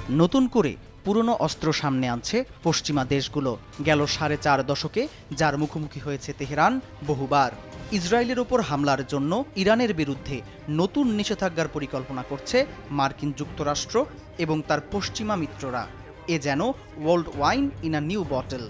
নতুন করে পুরনো অস্ত্র সামনে আনছে পশ্চিমা দেশগুলো। গেল 4.5 দশকে যার মুখোমুখি হয়েছে তেহরান বহুবার। ইসরায়েলের ওপর হামলার জন্য ইরানের বিরুদ্ধে নতুন নিষেধাজ্ঞার পরিকল্পনা করছে মার্কিন যুক্তরাষ্ট্র এবং তার পশ্চিমা মিত্ররা। এ যেন old wine in a new bottle.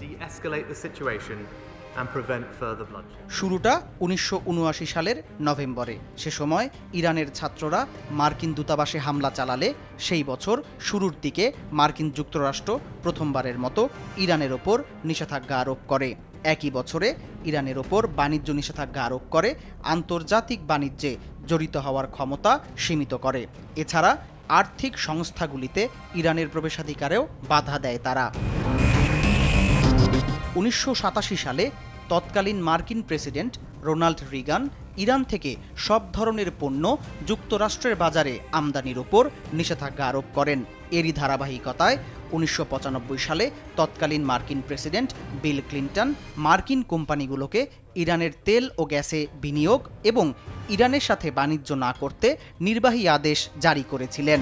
শুরুটা 1979 সালের নভেম্বরে। সে সময় ইরানের ছাত্ররা মার্কিন দূতাবাসে হামলা চালালে সেই বছর শুরুর দিকে মার্কিন যুক্তরাষ্ট্র প্রথমবারের মতো ইরানের ওপর নিষেধাজ্ঞা আরোপ করে। একই বছরে ইরানের ওপর বাণিজ্য নিষেধাজ্ঞা আরোপ করে, আন্তর্জাতিক বাণিজ্যে জড়িত হওয়ার ক্ষমতা সীমিত করে। এছাড়া আর্থিক সংস্থাগুলিতে ইরানের প্রবেশাধিকারেও বাধা দেয় তারা। 1987 সালে তৎকালীন মার্কিন প্রেসিডেন্ট রোনাল্ড রিগান ইরান থেকে সব ধরনের পণ্য যুক্তরাষ্ট্রের বাজারে আমদানির ওপর নিষেধাজ্ঞা আরোপ করেন। এরই ধারাবাহিকতায় 1995 সালে তৎকালীন মার্কিন প্রেসিডেন্ট বিল ক্লিন্টন মার্কিন কোম্পানিগুলোকে ইরানের তেল ও গ্যাসে বিনিয়োগ এবং ইরানের সাথে বাণিজ্য না করতে নির্বাহী আদেশ জারি করেছিলেন।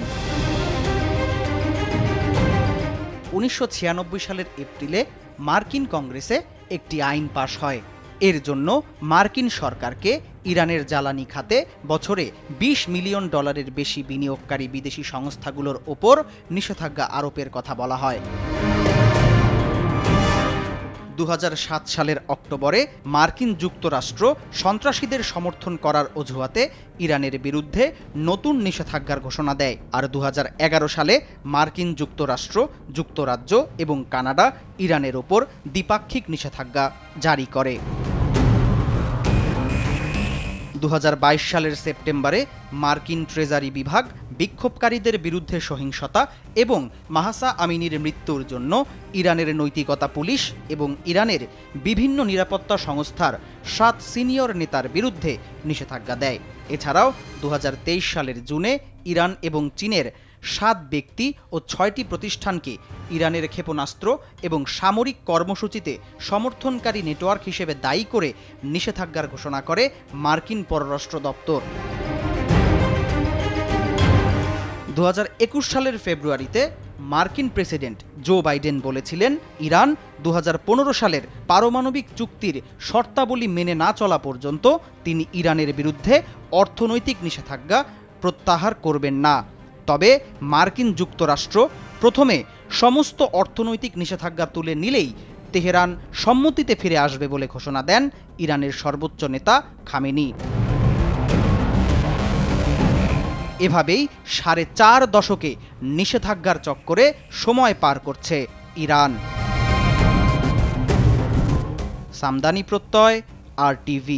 1996 সালের এপ্রিলে মার্কিন কংগ্রেসে একটি আইন পাশ হয়। এর জন্য মার্কিন সরকারকে ইরানের জ্বালানি খাতে বছরে $20 মিলিয়ন বেশি বিনিয়োগকারী বিদেশি সংস্থাগুলোর ওপর নিষেধাজ্ঞা আরোপের কথা বলা হয়। 2007 সালের অক্টোবরে মার্কিন যুক্তরাষ্ট্র সন্ত্রাসীদের সমর্থন করার অজুহাতে ইরানের বিরুদ্ধে নতুন নিষেধাজ্ঞার ঘোষণা দেয়। আর 2011 সালে মার্কিন যুক্তরাষ্ট্র, যুক্তরাজ্য এবং কানাডা ইরানের ওপর দ্বিপাক্ষিক নিষেধাজ্ঞা জারি করে। 2022 সালের সেপ্টেম্বরে মার্কিন ট্রেজারি বিভাগ বিক্ষোভকারীদের বিরুদ্ধে সহিংসতা এবং মাহসা আমিনির মৃত্যুর জন্য ইরানের নৈতিকতা পুলিশ এবং ইরানের বিভিন্ন নিরাপত্তা সংস্থার 7 সিনিয়র নেতার বিরুদ্ধে নিষেধাজ্ঞা দেয়। এছাড়াও 2023 সালের জুনে ইরান এবং চীনের 7 ব্যক্তি ও 6টি প্রতিষ্ঠানকে ইরানের ক্ষেপণাস্ত্র এবং সামরিক কর্মসূচিতে সমর্থনকারী নেটওয়ার্ক হিসেবে দায়ী করে নিষেধাজ্ঞার ঘোষণা করে মার্কিন পররাষ্ট্র দপ্তর। 2021 সালের ফেব্রুয়ারিতে মার্কিন প্রেসিডেন্ট জো বাইডেন বলেছিলেন, ইরান 2015 সালের পারমাণবিক চুক্তির শর্তাবলী মেনে না চলা পর্যন্ত তিনি ইরানের বিরুদ্ধে অর্থনৈতিক নিষেধাজ্ঞা প্রত্যাহার করবেন না। তবে মার্কিন যুক্তরাষ্ট্র প্রথমে সমস্ত অর্থনৈতিক নিষেধাজ্ঞা তুলে নিলেই তেহরান সম্মতিতে ফিরে আসবে বলে ঘোষণা দেন ইরানের সর্বোচ্চ নেতা খামেনি। এভাবেই 4.5 দশকে নিষেধাজ্ঞার চক্করে সময় পার করছে ইরান। সামদানি প্রত্যয়, RTV।